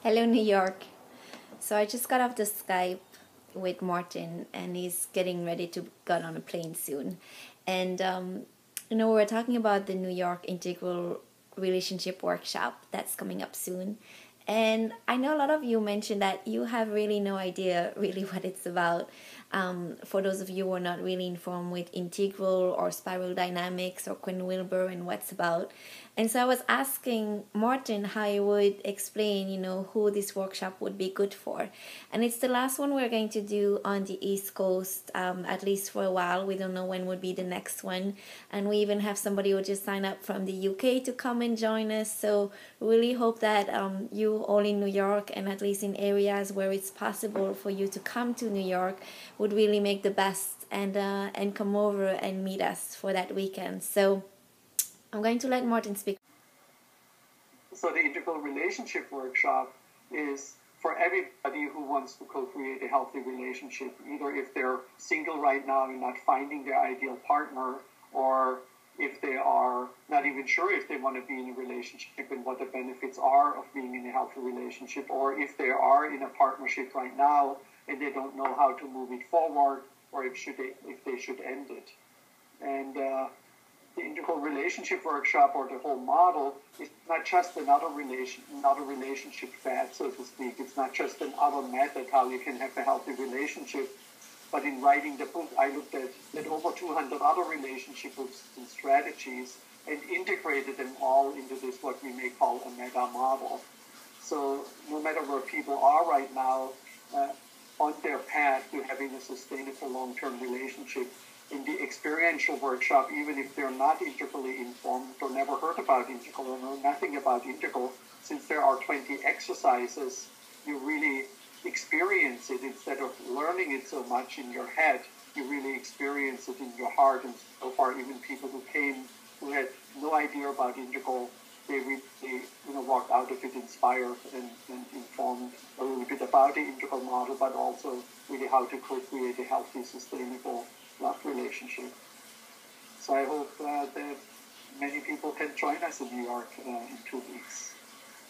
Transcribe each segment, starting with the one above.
Hello, New York. So I just got off the Skype with Martin, and he's getting ready to get on a plane soon. And we're talking about the New York Integral Relationship Workshop that's coming up soon. And I know a lot of you mentioned that you have really no idea really what it's about. For those of you who are not really informed with integral or spiral dynamics or Quinn Wilbur and what's about. And so I was asking Martin how he would explain, who this workshop would be good for. And it's the last one we're going to do on the East Coast, at least for a while. We don't know when would be the next one. And we even have somebody who just signed up from the UK to come and join us. So really hope that you all in New York, and at least in areas where it's possible for you to come to New York, would really make the best and come over and meet us for that weekend. So I'm going to let Martin speak. So the Integral Relationship Workshop is for everybody who wants to co-create a healthy relationship, either if they're single right now and not finding their ideal partner, or if they are not even sure if they want to be in a relationship and what the benefits are of being in a healthy relationship, or if they are in a partnership right now and they don't know how to move it forward, or if they should end it. And the Integral Relationship Workshop, or the whole model, is not just another relationship fad, so to speak. It's not just another method how you can have a healthy relationship. But in writing the book, I looked at over 200 other relationship books and strategies and integrated them all into this, what we may call a meta model. So no matter where people are right now, on their path to having a sustainable long-term relationship, in the experiential workshop, even if they're not integrally informed or never heard about integral or know nothing about integral, since there are 20 exercises, you really experience it instead of learning it so much in your head. You really experience it in your heart. And so far, even people who had no idea about integral, they really walked out of it inspired and informed a little bit about the integral model, but also really how to co-create a healthy, sustainable love relationship. So I hope that many people can join us in New York in 2 weeks.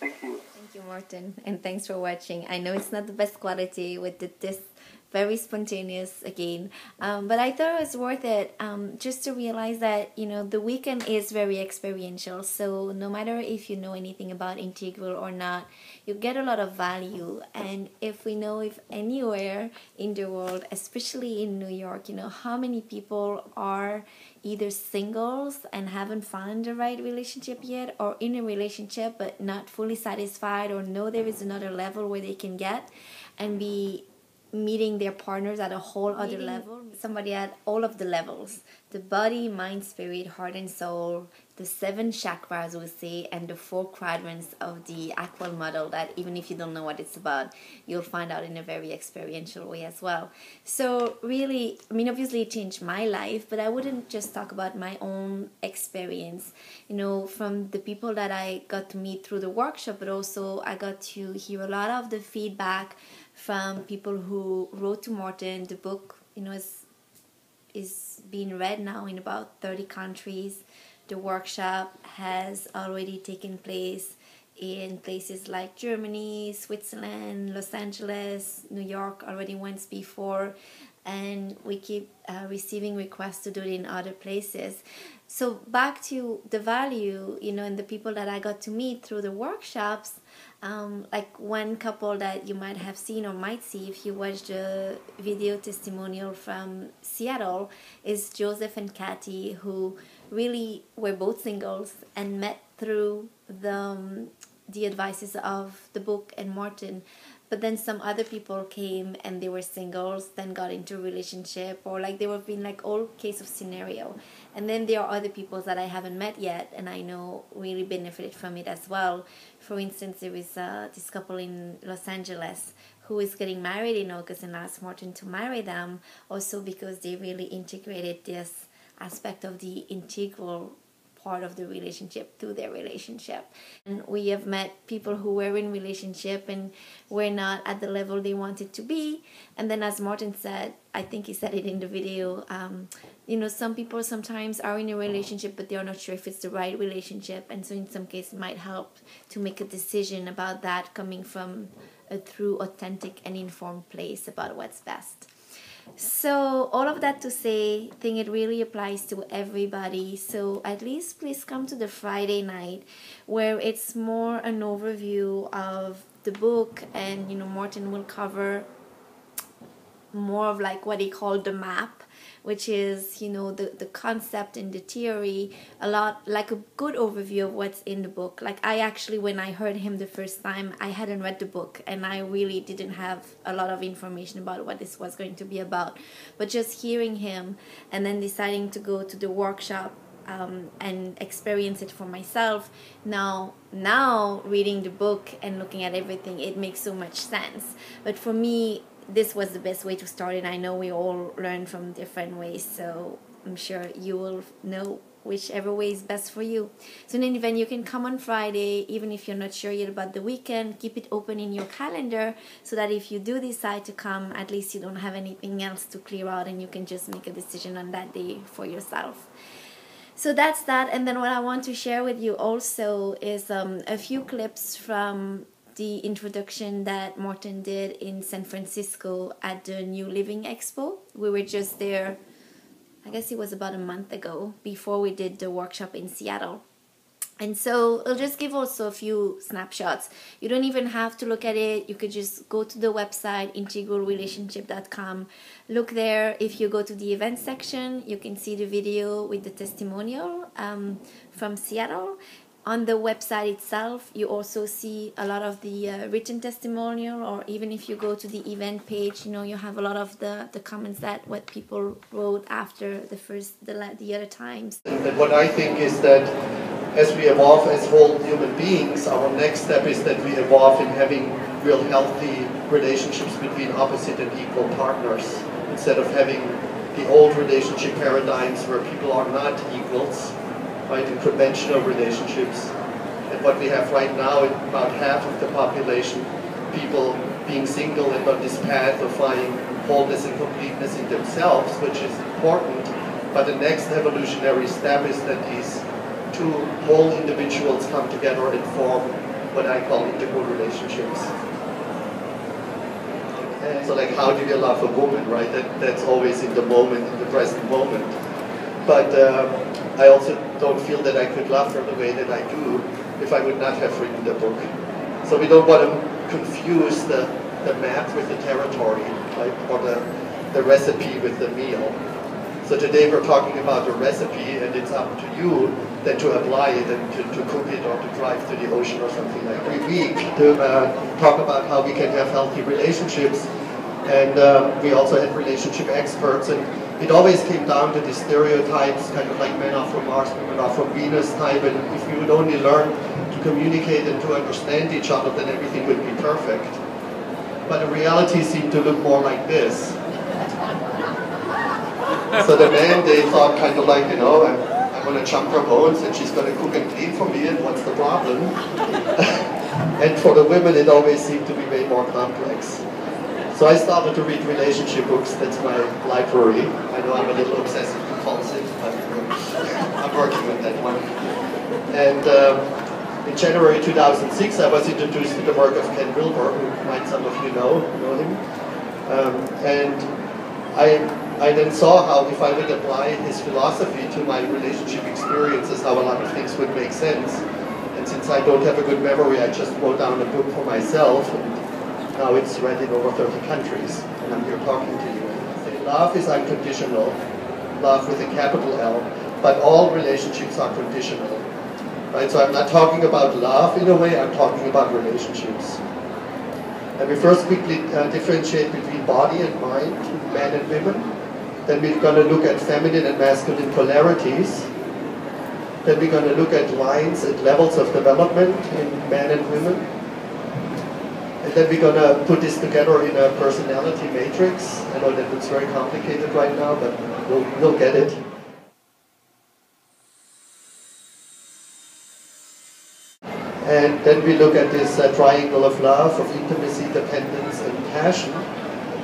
Thank you. Thank you, Martin, and thanks for watching. I know it's not the best quality with this very spontaneous again, but I thought it was worth it just to realize that the weekend is very experiential. So no matter if you know anything about integral or not, you get a lot of value. And if anywhere in the world, especially in New York, how many people are either singles and haven't found the right relationship yet, or in a relationship but not fully satisfied, or know there is another level where they can get and be meeting their partners at a whole other level, somebody at all of the levels, the body, mind, spirit, heart and soul, the 7 chakras we say, and the 4 quadrants of the actual model, that even if you don't know what it's about, you'll find out in a very experiential way as well. So really, obviously it changed my life, but I wouldn't just talk about my own experience, from the people that I got to meet through the workshop, but also I got to hear a lot of the feedback from people who wrote to Martin. The book, is being read now in about 30 countries. The workshop has already taken place in places like Germany, Switzerland, Los Angeles, New York already once before, and we keep receiving requests to do it in other places. So back to the value, and the people that I got to meet through the workshops, like one couple that you might have seen or might see if you watch the video testimonial from Seattle is Joseph and Kathy, who really were both singles and met through the advices of the book and Martin. But then some other people came and they were singles, then got into a relationship, or they were in all case of scenario. And then there are other people that I haven't met yet, and I know really benefited from it as well. For instance, there is this couple in Los Angeles who is getting married in August and asked Martin to marry them, also because they really integrated this aspect of the integral part of the relationship through their relationship. And we have met people who were in relationship and were not at the level they wanted to be. And then, as Martin said, I think he said it in the video, some people sometimes are in a relationship, but they are not sure if it's the right relationship. And so in some cases, it might help to make a decision about that coming from a true, authentic, and informed place about what's best. So all of that to say, I think it really applies to everybody. So at least please come to the Friday night where it's more an overview of the book, and Martin will cover more of like what he called the map, which is the concept and the theory, a lot like a good overview of what's in the book. Like I actually, when I heard him the first time, I hadn't read the book and I really didn't have a lot of information about what this was going to be about, but just hearing him and then deciding to go to the workshop and experience it for myself, now reading the book and looking at everything, it makes so much sense. But for me, this was the best way to start it. I know we all learn from different ways, so I'm sure you will know whichever way is best for you. So in any event, you can come on Friday, even if you're not sure yet about the weekend. Keep it open in your calendar so that if you do decide to come, at least you don't have anything else to clear out and you can just make a decision on that day for yourself. So that's that. And then what I want to share with you also is a few clips from the introduction that Martin did in San Francisco at the New Living Expo. We were just there, I guess it was about a month ago, before we did the workshop in Seattle. And so I'll just give also a few snapshots. You don't even have to look at it. You could just go to the website, integralrelationship.com. Look there. If you go to the event section, you can see the video with the testimonial from Seattle. On the website itself, you also see a lot of the written testimonial, or even if you go to the event page, you have a lot of the comments that what people wrote after the other times. And what I think is that as we evolve as whole human beings, our next step is that we evolve in having real healthy relationships between opposite and equal partners, instead of having the old relationship paradigms where people are not equals, right, in conventional relationships. And what we have right now in about half of the population, people being single and on this path of finding wholeness and completeness in themselves, which is important. But the next evolutionary step is that these two whole individuals come together and form what I call integral relationships. And so like, how do you love a woman, right? That's always in the moment, in the present moment. But I also don't feel that I could love her the way that I do if I would not have written the book. So we don't want to confuse the map with the territory, right? Or the recipe with the meal. So today we're talking about the recipe, and it's up to you then to apply it and to cook it or to drive to the ocean or something like that. Every week to talk about how we can have healthy relationships. And we also had relationship experts, and it always came down to the stereotypes, kind of like men are from Mars, women are from Venus type, and if we would only learn to communicate and to understand each other, then everything would be perfect. But the reality seemed to look more like this. So the men, they thought kind of like, I'm going to chunk her bones and she's going to cook and clean for me, and what's the problem? And for the women, it always seemed to be way more complex. So I started to read relationship books. That's my library. I know I'm a little obsessive compulsive, but I'm working on that one. And in January 2006, I was introduced to the work of Ken Wilber, who might some of you know him. And I then saw how if I would apply his philosophy to my relationship experiences, how a lot of things would make sense. And since I don't have a good memory, I just wrote down a book for myself. Now it's read in over 30 countries, and I'm here talking to you. I say love is unconditional, love with a capital L, but all relationships are conditional. Right? So I'm not talking about love in a way, I'm talking about relationships. And we first quickly differentiate between body and mind, men and women. Then we're going to look at feminine and masculine polarities. Then we're going to look at lines and levels of development in men and women. And then we're going to put this together in a personality matrix. I know that looks very complicated right now, but we'll get it. And then we look at this triangle of love, of intimacy, dependence, and passion,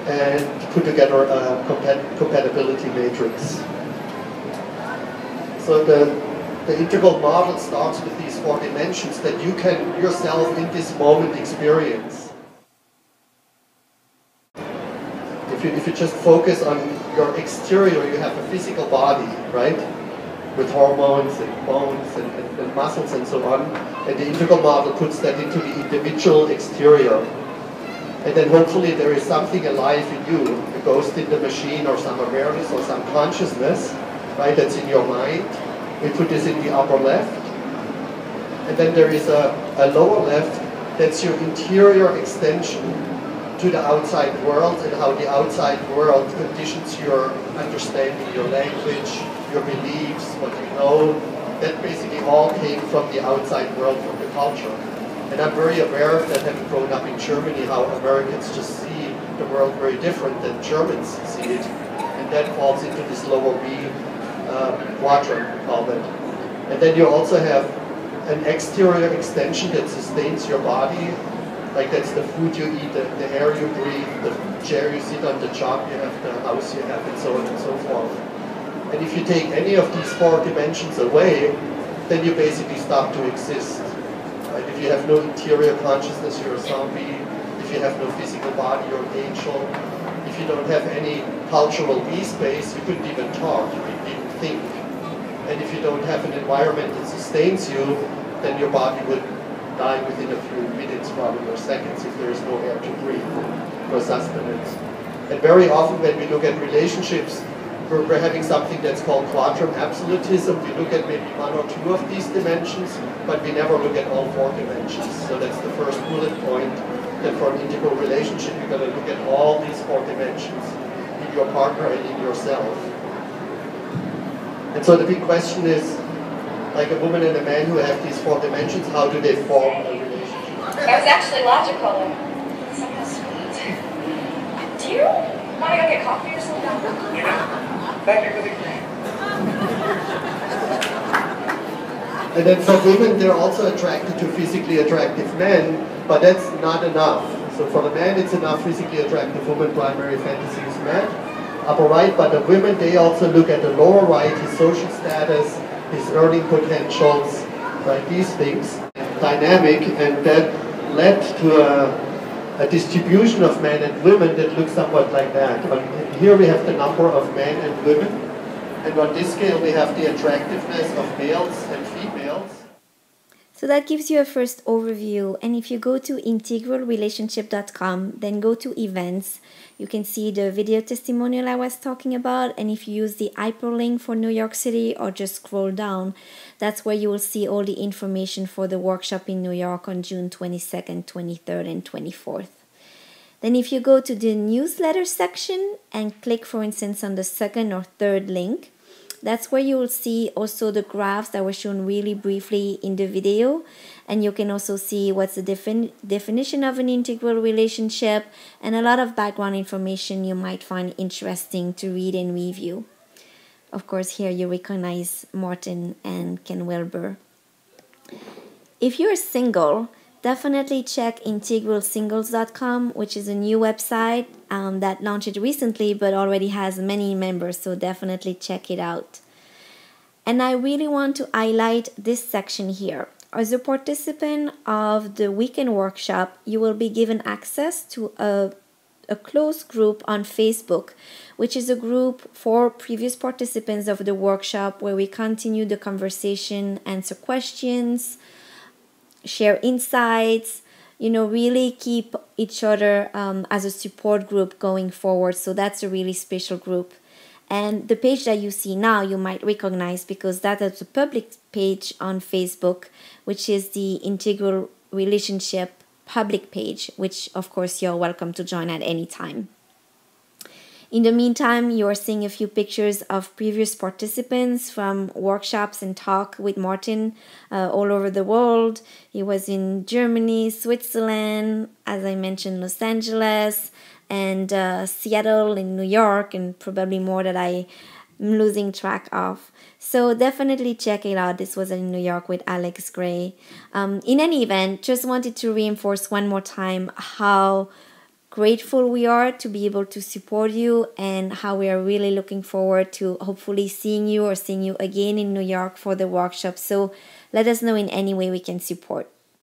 and put together a compatibility matrix. So the integral model starts with these 4 dimensions that you can yourself in this moment experience. If you just focus on your exterior, you have a physical body, right? With hormones and bones and muscles and so on. And the integral model puts that into the individual exterior. And then hopefully there is something alive in you, a ghost in the machine or some awareness or some consciousness, right, that's in your mind. We put this in the upper left. And then there is a lower left, that's your interior extension to the outside world and how the outside world conditions your understanding, your language, your beliefs, what you know. That basically all came from the outside world, from the culture. And I'm very aware of that, having grown up in Germany, how Americans just see the world very different than Germans see it. And that falls into this lower B quadrant, we call it. And then you also have an exterior extension that sustains your body. Like that's the food you eat, the air you breathe, the chair you sit on, the job you have, the house you have, and so on and so forth. And if you take any of these 4 dimensions away, then you basically stop to exist. Right? If you have no interior consciousness, you're a zombie. If you have no physical body, you're an angel. If you don't have any cultural B-space, you couldn't even talk, you couldn't even think. And if you don't have an environment that sustains you, then your body would die within a few minutes, probably, or seconds, if there is no air to breathe, no sustenance. And very often when we look at relationships, we're having something that's called quadrum absolutism. We look at maybe 1 or 2 of these dimensions, but we never look at all 4 dimensions. So that's the first bullet point, that for an integral relationship, you've got to look at all these 4 dimensions in your partner and in yourself. And so the big question is, like a woman and a man who have these 4 dimensions, how do they form a relationship? That was actually logical. Somehow sweet. Do you want to go get coffee or something? Yeah. Thank you for the green. And then for women, they're also attracted to physically attractive men, but that's not enough. So for the man, it's enough physically attractive woman, primary fantasy is met, upper right, but the women, they also look at the lower right, his social status, his earning potentials, right, these things, dynamic, and that led to a distribution of men and women that looks somewhat like that. Here we have the number of men and women, and on this scale we have the attractiveness of males and females. So that gives you a first overview, and if you go to integralrelationship.com, then go to events, you can see the video testimonial I was talking about, and if you use the hyperlink for New York City or just scroll down, that's where you will see all the information for the workshop in New York on June 22nd, 23rd, and 24th. Then if you go to the newsletter section and click, for instance, on the second or third link, that's where you will see also the graphs that were shown really briefly in the video. And you can also see what's the definition of an integral relationship and a lot of background information you might find interesting to read and review. Of course, here you recognize Martin and Ken Wilber. If you're single, definitely check integralsingles.com, which is a new website that launched recently but already has many members, so definitely check it out. And I really want to highlight this section here. As a participant of the weekend workshop, you will be given access to a closed group on Facebook, which is a group for previous participants of the workshop where we continue the conversation, answer questions, share insights, really keep each other as a support group going forward. So that's a really special group. And the page that you see now, you might recognize because that is a public page on Facebook, which is the Integral Relationship public page, which of course you're welcome to join at any time. In the meantime, you are seeing a few pictures of previous participants from workshops and talk with Martin all over the world. He was in Germany, Switzerland, as I mentioned, Los Angeles, and Seattle, in New York, and probably more that I losing track of. So definitely check it out. This was in New York with Alex Gray. In any event, just wanted to reinforce one more time how grateful we are to be able to support you, and how we are really looking forward to hopefully seeing you again in New York for the workshop. So let us know in any way we can support.